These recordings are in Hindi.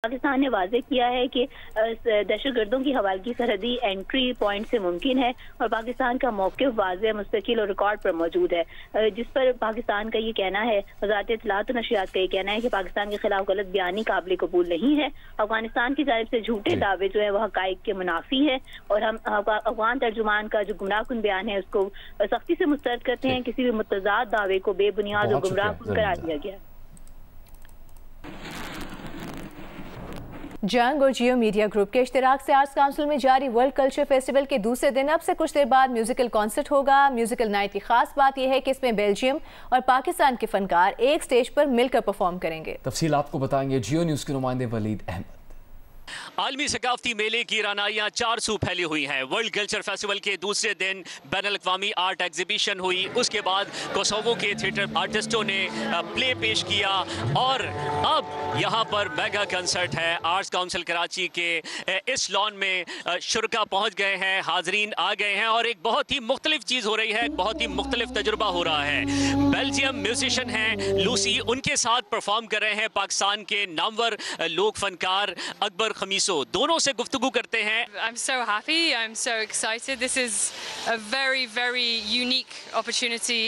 पाकिस्तान ने वाज़ेह किया है कि दहशतगर्दों की हवालगी सरहदी एंट्री पॉइंट से मुमकिन है और पाकिस्तान का मौक़िफ़ वाज़ेह, मुस्तकिल और रिकॉर्ड पर मौजूद है, जिस पर पाकिस्तान का ये कहना है, वज़ारत इत्तलात और नशरियात का ये कहना है कि पाकिस्तान के खिलाफ गलत बयानी काबिल कबूल नहीं है। अफगानिस्तान की जानिब से झूठे दावे जो है वह हक़ाइक़ के मुनाफी है और हम अफगान तर्जुमान का जो गुमराहकुन बयान है उसको सख्ती से मुस्तरद करते हैं। किसी भी मुतज़ाद दावे को बेबुनियाद और गुमराहकुन करार दिया गया। जंग और जियो मीडिया ग्रुप के इश्तिराक से आर्ट्स काउंसिल में जारी वर्ल्ड कल्चर फेस्टिवल के दूसरे दिन अब से कुछ देर बाद म्यूजिकल कॉन्सर्ट होगा। म्यूजिकल नाइट की खास बात यह है कि इसमें बेल्जियम और पाकिस्तान के फनकार एक स्टेज पर मिलकर परफॉर्म करेंगे। तफसील आपको बताएंगे जियो न्यूज के नुमाइंदे वलीद अहमद। आलमी सकाफती मेले की रानाइयाँ चार सू फैली हुई हैं। वर्ल्ड कल्चर फेस्टिवल के दूसरे दिन बैनुल-अक़वामी आर्ट एग्जीबिशन हुई, उसके बाद कोसोवो के थिएटर आर्टिस्टों ने प्ले पेश किया और अब यहाँ पर मेगा कंसर्ट है। आर्ट्स काउंसिल कराची के इस लॉन में शुरका पहुँच गए हैं, हाजरीन आ गए हैं और एक बहुत ही मुख्तलिफ चीज़ हो रही है, एक बहुत ही मुख्तलिफ तजुर्बा हो रहा है। बेल्जियम म्यूजिशियन हैं लूसी, उनके साथ परफॉर्म कर रहे हैं पाकिस्तान के नामवर लोक फनकार अकबर खमीसो। दोनों से गुफ्तगू करते हैं। I'm so happy, I'm so excited. This is a very, very unique opportunity.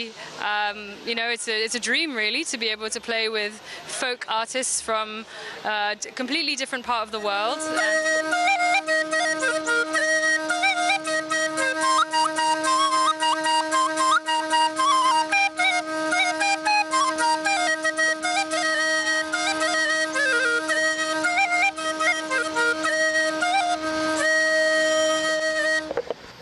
You know, it's a dream really to be able to play with folk artists from a completely different part of the world.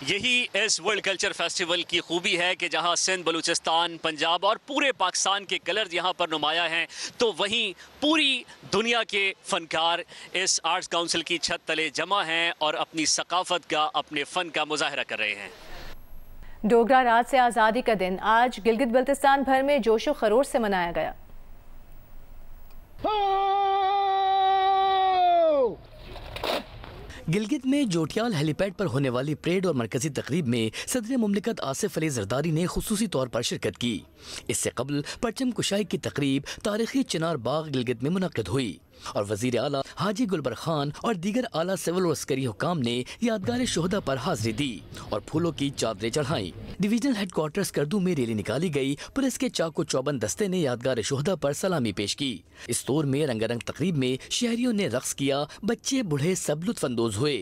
यही इस वर्ल्ड कल्चर फेस्टिवल की खूबी है कि जहां सिंध, बलूचिस्तान, पंजाब और पूरे पाकिस्तान के कलर्स यहां पर नुमाया हैं, तो वहीं पूरी दुनिया के फनकार इस आर्ट्स काउंसिल की छत तले जमा हैं और अपनी सकाफत का, अपने फ़न का मुजाहरा कर रहे हैं। डोगरा राज से आज़ादी का दिन आज गिलगित बल्तिस्तान भर में जोशो खरोश से मनाया गया। गिलगित में जोटियाल हेलीपैड पर होने वाली परेड और मरकजी तकरीब में सदर मुमलिकत आसिफ अली जरदारी ने खुसूसी तौर पर शिरकत की। इससे कबल परचम कुशाई की तकरीब तारीखी चिनार बाग गिलगित में मुनक़िद हुई और वजीर आला हाजी गुलबर खान और दीगर आला सिविल और अस्करी हुकाम ने यादगार शोहदा पर हाजिरी दी और फूलों की चादरें चढ़ाई। डिवीजनल हेडक्वार्टर्स करदू में रैली निकाली गई। पुलिस के चाको चौबंद दस्ते ने यादगार शोहदा पर सलामी पेश की। इस दौर में रंगारंग तकरीब में शहरियों ने रक्स किया, बच्चे बूढ़े सब लुत्फानंदोज हुए।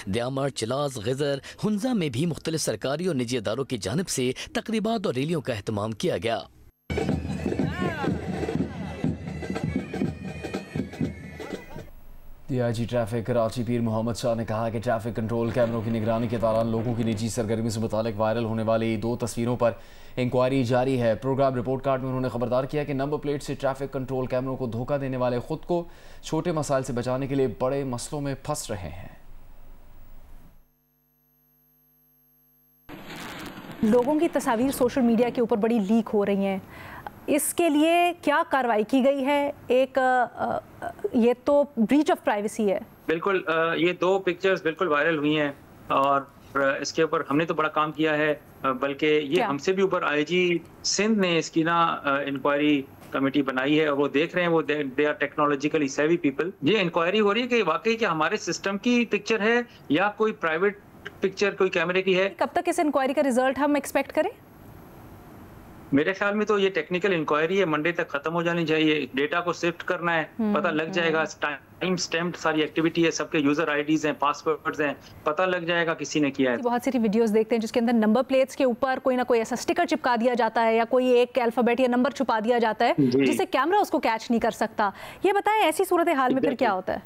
दयामर, चिलाज, गिजर, हुंजा में भी मुख्तलिफ सरकारी और निजी अदारों की जानिब से तकरीबात और रैलियों का एहतमाम किया गया। डीआईजी ट्रैफिक कराची पीर मोहम्मद शाह ने कहा कि ट्रैफिक कंट्रोल कैमरों की निगरानी के दौरान लोगों की निजी सरगर्मी से मुतालिक वायरल होने वाली 2 तस्वीरों पर इंक्वायरी जारी है। प्रोग्राम रिपोर्ट कार्ड में उन्होंने खबरदार किया कि नंबर प्लेट से ट्रैफिक कंट्रोल कैमरों को धोखा देने वाले खुद को छोटे मसाइल से बचाने के लिए बड़े मसलों में फंस रहे हैं। लोगों की तस्वीर सोशल मीडिया के ऊपर बड़ी लीक हो रही हैं, इसके लिए क्या कार्रवाई की गई है? ये तो ब्रीच ऑफ प्राइवेसी है। बिल्कुल, ये 2 पिक्चर्स बिल्कुल वायरल हुई हैं और इसके ऊपर हमने तो बड़ा काम किया है, बल्कि ये हमसे भी ऊपर आईजी सिंध ने इसकी ना इंक्वायरी कमेटी बनाई है और वो देख रहे हैं, वो दे आर टेक्नोलॉजिकली सेवी पीपल। ये इंक्वायरी हो रही है कि वाकई क्या हमारे सिस्टम की पिक्चर है या कोई प्राइवेट पिक्चर कोई कैमरे की है। कब तक इस इंक्वायरी का रिजल्ट हम एक्सपेक्ट करें? मेरे ख्याल में तो ये टेक्निकल इंक्वायरी है, मंडे तक खत्म हो जानी चाहिए। डेटा को सिफ्ट करना है, पता लग जाएगा, टाइम स्टैम्प्ड सारी एक्टिविटी है, सबके यूजर आईडीज हैं, पासवर्ड्स हैं, पता लग जाएगा किसी ने किया है। बहुत सारी वीडियोस देखते हैं जिसके अंदर नंबर प्लेट्स के ऊपर कोई ना कोई ऐसा स्टिकर चिपका दिया जाता है या कोई एक अल्फाबेट या नंबर छुपा दिया जाता है जिससे कैमरा उसको कैच नहीं कर सकता। ये बताएं, ऐसी सूरत हाल में फिर क्या होता है?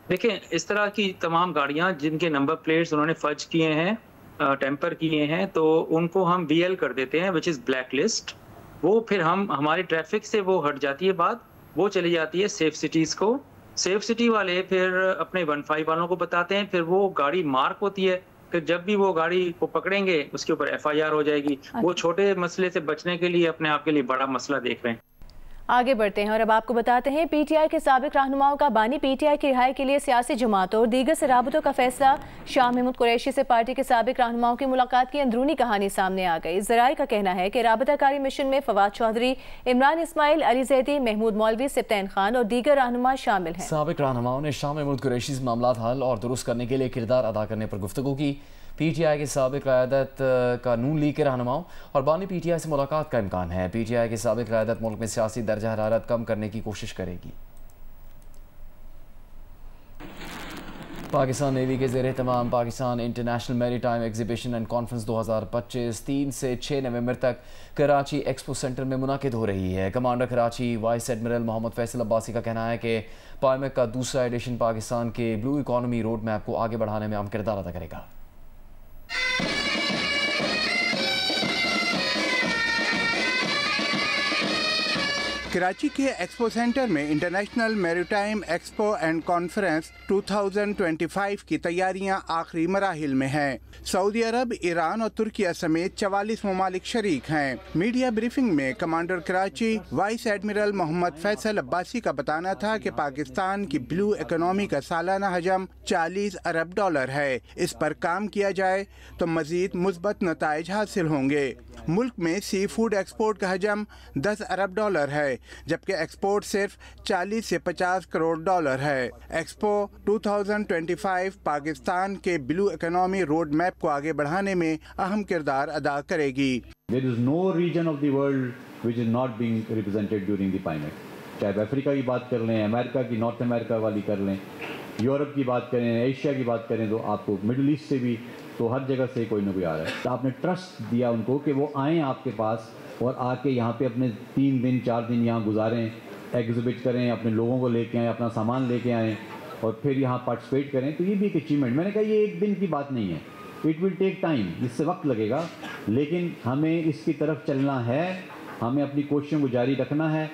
देखिए, इस तरह की तमाम गाड़ियां जिनके नंबर प्लेट्स उन्होंने फर्ज किए हैं, टेम्पर किए हैं, तो उनको हम BL कर देते हैं, विच इज़ ब्लैक लिस्ट। वो फिर हमारे ट्रैफिक से वो हट जाती है, बात वो चली जाती है सेफ सिटीज़ को। सेफ सिटी वाले फिर अपने 15 वालों को बताते हैं, फिर वो गाड़ी मार्क होती है, फिर जब भी वो गाड़ी को पकड़ेंगे उसके ऊपर FIR हो जाएगी। वो छोटे मसले से बचने के लिए अपने आप के लिए बड़ा मसला देख रहे हैं। आगे बढ़ते हैं और अब आपको बताते हैं पीटीआई के साबिक रहनुमाओं का बानी पीटीआई की रिहाई के लिए सियासी जमातों और दीगर से राबतों का फैसला। शाह महमूद कुरैशी से पार्टी के साबिक रहनुमाओं की मुलाकात की अंदरूनी कहानी सामने आ गई। ज़राए का कहना है कि राबताकारी मिशन में फवाद चौधरी, इमरान इस्माइल, अली जैदी, महमूद मौलवी, सिब्तैन खान और दीगर रहनुमा शामिल हैं। साबिक रहनुमाओं ने शाह महमूद कुरैशी से मामला हल और दुरुस्त करने के लिए किरदार अदा करने पर गुफ्तगू की। पीटीआई के साबिक क़यादत का नून लीग के रहनुमाओं और बानी पीटीआई से मुलाकात का इम्कान है। पीटीआई की साबिक क़यादत मुल्क में सियासी दर्जा हरारत कम करने की कोशिश करेगी। पाकिस्तान नेवी के ज़ेर तमाम Pakistan international maritime exhibition and conference 2025 3 से 6 नवंबर तक कराची एक्सपो सेंटर में मुनाकिद हो रही है। Commander Karachi vice admiral Mohammad Faisal Abbasi का कहना है कि पाइमेक का दूसरा एडिशन पाकिस्तान के ब्लू इकॉनमी रोड मैप को आगे बढ़ाने में अहम किरदार अदा करेगा। कराची के एक्सपो सेंटर में international maritime expo and conference 2025 की तैयारियां आखिरी मराहिल में हैं। सऊदी अरब, ईरान और तुर्किया समेत 44 ममालिक शरीक हैं। मीडिया ब्रीफिंग में commander Karachi vice admiral Mohammad Faisal Abbasi का बताना था कि पाकिस्तान की ब्लू इकोनॉमी का सालाना हजम 40 अरब डॉलर है। इस पर काम किया जाए तो मजीद मुस्बत नताइज हासिल होंगे। मुल्क में सी फूड एक्सपोर्ट का हजम 10 अरब डॉलर है, जबकि एक्सपोर्ट सिर्फ 40 से 50 करोड़ डॉलर है। एक्सपो 2025 पाकिस्तान के ब्लू इकोनॉमी रोड मैप को आगे बढ़ाने में अहम किरदार अदा करेगी। There is no region of the world which is not being represented during the PIMEC. चाहे अफ्रीका की बात कर लें, अमेरिका की, नॉर्थ अमेरिका वाली कर लें, यूरोप की बात करें, एशिया की बात करें, तो आपको मिडिल ईस्ट से भी, तो हर जगह से कोई ना कोई आ रहा है। तो आपने ट्रस्ट दिया उनको कि वो आएँ आपके पास और आके यहाँ पे अपने 3 दिन 4 दिन यहाँ गुजारें, एग्जिबिट करें, अपने लोगों को लेके आएँ, अपना सामान लेके आएँ और फिर यहाँ पार्टिसिपेट करें। तो ये भी एक अचीवमेंट। मैंने कहा ये एक दिन की बात नहीं है, इट विल टेक टाइम, इससे वक्त लगेगा, लेकिन हमें इसकी तरफ चलना है, हमें अपनी कोशिशों को जारी रखना है।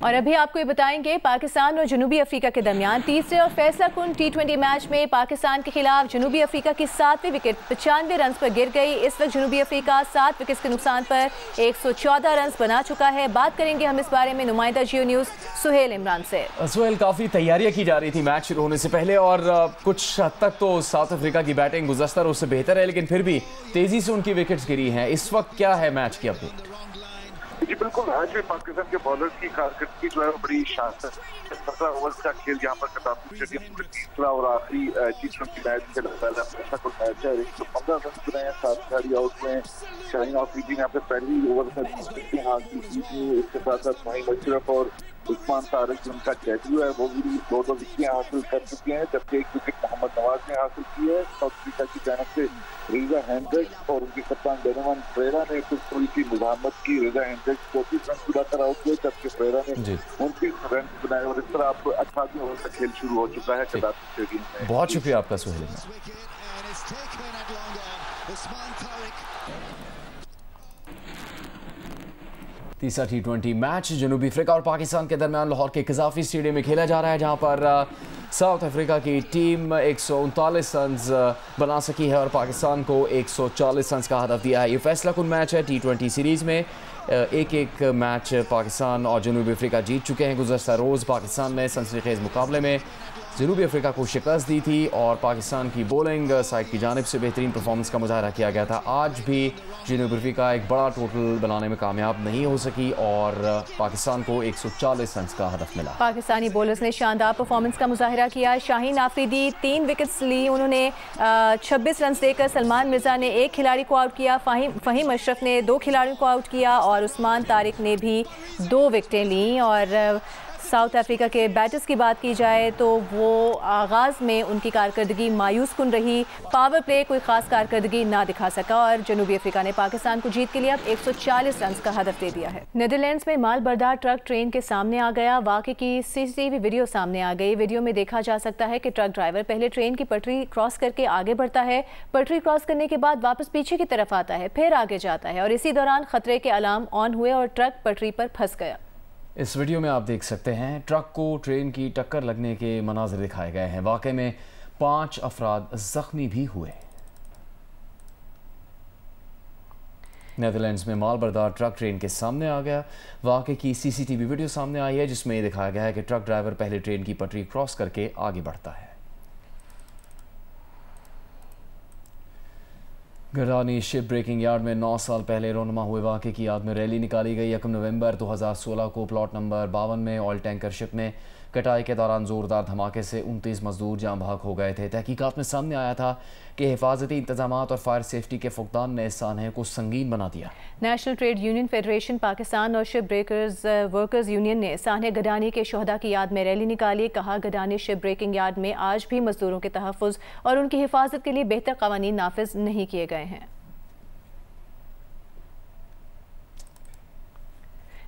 और अभी आपको ये बताएंगे पाकिस्तान और जनूबी अफ्रीका के दरमियान तीसरे और फैसला कुन T20 मैच में पाकिस्तान के खिलाफ जनूबी अफ्रीका की 7वीं विकेट 95 रन पर गिर गई। इस वक्त जनूबी अफ्रीका 7 विकेट के नुकसान पर 114 रन बना चुका है। बात करेंगे हम इस बारे में नुमाइंदा जियो न्यूज़ सुहेल इमरान से। सुहेल, काफ़ी तैयारियां की जा रही थी मैच शुरू होने से पहले और कुछ हद तक तो साउथ अफ्रीका की बैटिंग गुज़श्ता रोज़ से बेहतर है, लेकिन फिर भी तेज़ी से उनकी विकेट्स गिरी हैं। इस वक्त क्या है मैच की अपडेट? जी बिल्कुल, आज भी पाकिस्तान के बॉलर्स की कारकर्दगी जो है बड़ी शानदार। 17 ओवर्स का खेल यहाँ पर खिताबी स्टेडियम में तीसरा और आखिरी T20 मैच खेला पहला ऐसा कुछ मैच है। 115 रन बनाए, 7 खिलाड़ी आउट हुए। शाहीन आफरीदी ने यहाँ पे पहली ओवर में विकेट हासिल की थी। इसके साथ साथ माहिम अशरफ और उस्मान तारिक जो उनका डेब्यू है वो भी 2-2 विकेट हासिल कर चुके हैं, जबकि 1 विकेट मोहम्मद नवाज ने हासिल की है। साउथ अफ्रीका की जानब से रेजा हेंड्रिक्स और उनके कप्तान डेनोवन फ्रेरा ने कुछ थोड़ी सी मुजाहमत की। रेजा हेंड्रिक्स 34 रन पूरा कर आउट हुए, जबकि फ्रेरा ने 29 रन बनाए और इस तरह आप 18वीं ओवर का खेल शुरू हो चुका है खिताबी स्टेडियम में। बहुत शुक्रिया आपका सुहेल। तीसरा T20 मैच जनूबी अफ्रीका और पाकिस्तान के दरमियान लाहौर के कज़ाफ़ी स्टेडियम में खेला जा रहा है, जहां पर साउथ अफ्रीका की टीम 139 रन बना सकी है और पाकिस्तान को 140 रन का हदफ दिया है। ये फैसला कुन मैच है। T20 सीरीज़ में एक मैच पाकिस्तान और जनूबी अफ्रीका जीत चुके हैं। गुज़श्ता रोज़ पाकिस्तान ने सनसनीखेज़ मुकाबले में जनूबी अफ्रीका को शिकस्त दी थी और पाकिस्तान की बॉलिंग साइड की जानिब से बेहतरीन परफॉर्मेंस का मुजाहरा किया गया था। आज भी जनूबी अफ्रीका एक बड़ा टोटल बनाने में कामयाब नहीं हो सकी और पाकिस्तान को 140 रन का हदफ मिला। पाकिस्तानी बॉलर्स ने शानदार परफॉर्मेंस का मुजाहरा किया। शाहीन आफरीदी 3 विकेट्स ली, उन्होंने 26 रन देकर सलमान मिर्जा ने 1 खिलाड़ी को आउट किया, फ़हीम अशरफ ने 2 खिलाड़ियों को आउट किया और उस्मान तारिक ने भी 2 विकेटें ली। और साउथ अफ्रीका के बैटर्स की बात की जाए तो वो आगाज़ में उनकी कारकर्दगी मायूस कुन रही। पावर प्ले कोई ख़ास कारकर्दगी ना दिखा सका और जनूबी अफ्रीका ने पाकिस्तान को जीत के लिए अब 140 रन का हदफ दे दिया है। नीदरलैंड्स में माल बरदार ट्रक ट्रेन के सामने आ गया। वाक़े की CCTV वीडियो सामने आ गई। वीडियो में देखा जा सकता है कि ट्रक ड्राइवर पहले ट्रेन की पटरी क्रॉस करके आगे बढ़ता है, पटरी क्रॉस करने के बाद वापस पीछे की तरफ आता है, फिर आगे जाता है और इसी दौरान खतरे के अलार्म ऑन हुए और ट्रक पटरी पर फंस गया। इस वीडियो में आप देख सकते हैं ट्रक को ट्रेन की टक्कर लगने के मनाज़िर दिखाए गए हैं। वाक़े में 5 अफराद ज़ख्मी भी हुए। नीदरलैंड्स में माल बरदार ट्रक ट्रेन के सामने आ गया। वाक़े की CCTV वीडियो सामने आई है जिसमें दिखाया गया है कि ट्रक ड्राइवर पहले ट्रेन की पटरी क्रॉस करके आगे बढ़ता है। गिरदानी शिप ब्रेकिंग यार्ड में 9 साल पहले रोनमा हुए वाक़े की याद में रैली निकाली गई। 1 नवंबर 2016 को प्लॉट नंबर 52 में ऑयल टैंकर शिप में कटाई के दौरान जोरदार धमाके से 29 मजदूर जाँ भाग हो गए थे। तहकीकात में सामने आया था कि हिफाजती इंतजाम और फायर सेफ्टी के फुकदान ने इस सानहे को संगीन बना दिया। National trade union federation Pakistan और शिप ब्रेकर्स वर्कर्स यूनियन ने सानहे गडानी के शोहदा की याद में रैली निकाली। कहा, गडानी शिप ब्रेकिंग यार्ड में आज भी मजदूरों के तहफ़्फ़ुज़ और उनकी हिफाजत के लिए बेहतर क़वानीन नाफिज नहीं किए गए हैं।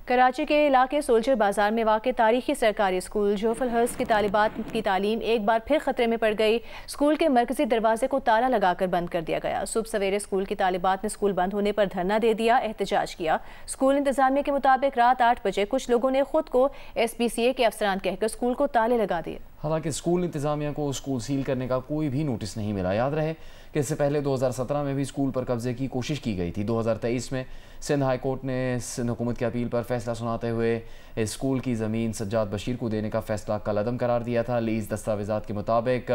कराची के इलाके सोल्जर बाजार में वाक़ तारीखी सरकारी स्कूल जोफल हर्स की तालिबात की तालीम एक बार फिर खतरे में पड़ गई। स्कूल के मरकजी दरवाजे को ताला लगाकर बंद कर दिया गया। सुबह सवेरे स्कूल की तालिबात ने स्कूल बंद होने पर धरना दे दिया, एहतजाज किया। स्कूल इंतजामिया के मुताबिक रात 8 बजे कुछ लोगों ने खुद को SPCA के अफसरान कहकर स्कूल को ताले लगा दिए। हालांकि स्कूल इंतजामिया को स्कूल सील करने का कोई भी नोटिस नहीं मिला। याद रहे कि इससे पहले 2017 में भी स्कूल पर कब्जे की कोशिश की गई थी। 2023 में सिंध हाई कोर्ट ने सिंध हुकूमत की अपील पर फैसला सुनाते हुए स्कूल की ज़मीन सज्जाद बशीर को देने का फैसला कलअदम करार दिया था। लीज दस्तावेज़ात के मुताबिक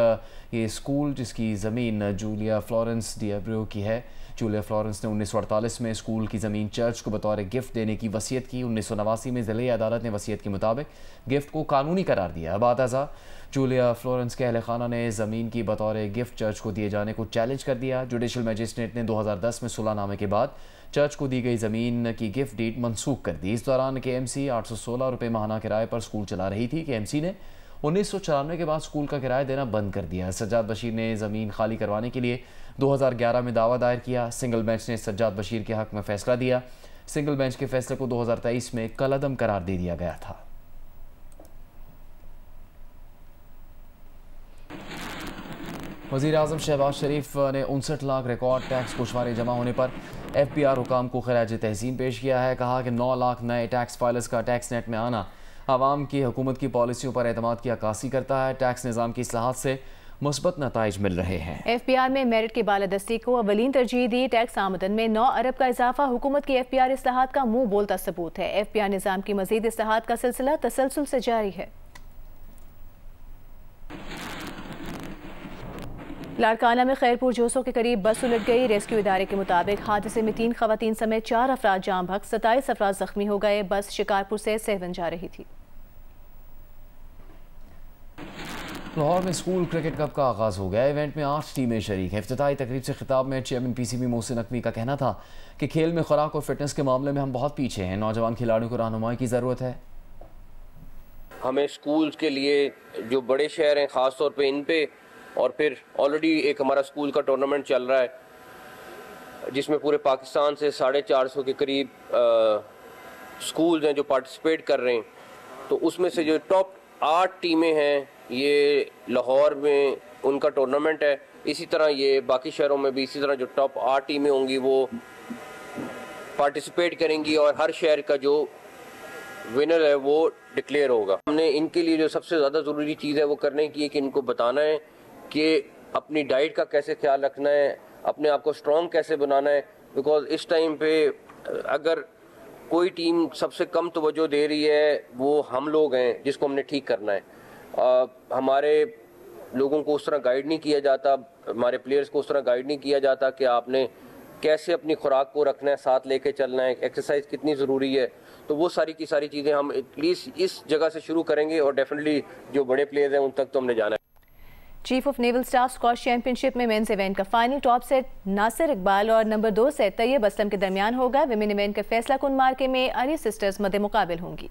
ये स्कूल जिसकी ज़मीन जूलिया फ्लोरेंस डिएब्रो की है, जूलिया फ्लोरेंस ने 1948 में स्कूल की ज़मीन चर्च को बतौर गिफ्ट देने की वसीयत की। 1989 में ज़िले अदालत ने वसीयत के मुताबिक गिफ्ट को कानूनी करार दिया। बाताज़ा जूलिया फ्लोरेंस के अहल खाना ने ज़मीन की बतौर गिफ्ट चर्च को दिए जाने को चैलेंज कर दिया। जुडिशल मजिस्ट्रेट ने 2010 में सुलहनामे के बाद चर्च को दी गई ज़मीन की गिफ्ट डीड मनसूख कर दी। इस दौरान KMC 816 रुपये माहाना किराए पर स्कूल चला रही थी। KMC ने 1994 के बाद स्कूल का किराया देना बंद कर दिया। सज्जाद बशीर ने ज़मीन खाली करवाने के लिए 2011 में दावा दायर किया। सिंगल बेंच ने सज्जाद बशीर के हक़ में फ़ैसला दिया। सिंगल बेंच के फैसले को 2023 में कलअदम करार दे दिया गया था। वज़ीर आज़म शहबाज शरीफ ने 59 लाख रिकॉर्ड टैक्स गोशवारे जमा होने पर FBR हुकाम को खराज तहसीन पेश किया है। कहा कि 9 लाख नए टैक्स फाइलर्स का टैक्स नेट में आना आवाम की हुकूमत की पॉलिसियों पर एतमाद की अक्कासी करता है। टैक्स निज़ाम की इस्लाहात से मुस्बत नताइज मिल रहे हैं। FBR में मेरिट की बालादस्ती को अवलीन तरजीह दी। टैक्स आमदन में 9 अरब का इजाफा हुकूमत की FBR इस्लाहात का मुंह बोलता सबूत है। FBR निज़ाम की मजीद इस्लाहात का सिलसिला तसलसल से जारी है। लाड़काना में खैरपुर जोसो के करीब बस उलट गई। रेस्क्यू इदारे के मुताबिक हादसे में 3 खवातीन समेत 4 अफराद जाम बहक, 27 अफराद जख्मी हो गए। बस शिकारपुर से सेवन जा रही थी। लाहौर में स्कूल क्रिकेट कप का आगाज हो गया। इवेंट में 8 टीमें शरीक हैं। इफ्तिताही तकरीब से खिताब में चेयरमैन PCB मोहसिन नकवी का कहना था कि खेल में खुराक और फिटनेस के मामले में हम बहुत पीछे हैं। नौजवान खिलाड़ियों को रहनुमाई की ज़रूरत है। हमें स्कूल्स के लिए जो बड़े शहर हैं ख़ास तौर पे इन पे, और फिर ऑलरेडी एक हमारा स्कूल का टूर्नामेंट चल रहा है जिसमें पूरे पाकिस्तान से 450 के करीब स्कूल्स हैं जो पार्टिसिपेट कर रहे हैं। तो उसमें से जो टॉप 8 टीमें हैं ये लाहौर में उनका टूर्नामेंट है। इसी तरह ये बाकी शहरों में भी इसी तरह जो टॉप 8 टीमें होंगी वो पार्टिसिपेट करेंगी और हर शहर का जो विनर है वो डिक्लेयर होगा। हमने इनके लिए जो सबसे ज़्यादा ज़रूरी चीज़ है वो करने की है कि इनको बताना है कि अपनी डाइट का कैसे ख्याल रखना है, अपने आप को स्ट्रॉन्ग कैसे बनाना है। बिकॉज इस टाइम पे अगर कोई टीम सबसे कम तवज्जो दे रही है वो हम लोग हैं जिसको हमने ठीक करना है। हमारे लोगों को उस तरह गाइड नहीं किया जाता, हमारे प्लेयर्स को उस तरह गाइड नहीं किया जाता कि आपने कैसे अपनी खुराक को रखना है, साथ लेके चलना है, एक्सरसाइज कितनी ज़रूरी है। तो वो सारी की सारी चीज़ें हम एटलीस्ट इस जगह से शुरू करेंगे और डेफिनेटली जो बड़े प्लेयर्स हैं उन तक तो हमने जाना है। Chief of naval staff squash championship में मेंस इवेंट का final top seed Nasir Iqbal और नंबर 2 सेट तैयब असलम के दरमियान होगा। विमेन इवेंट के फैसला कुन मार्के में अली सिस्टर्स मद्दे मुकाबिल होंगी।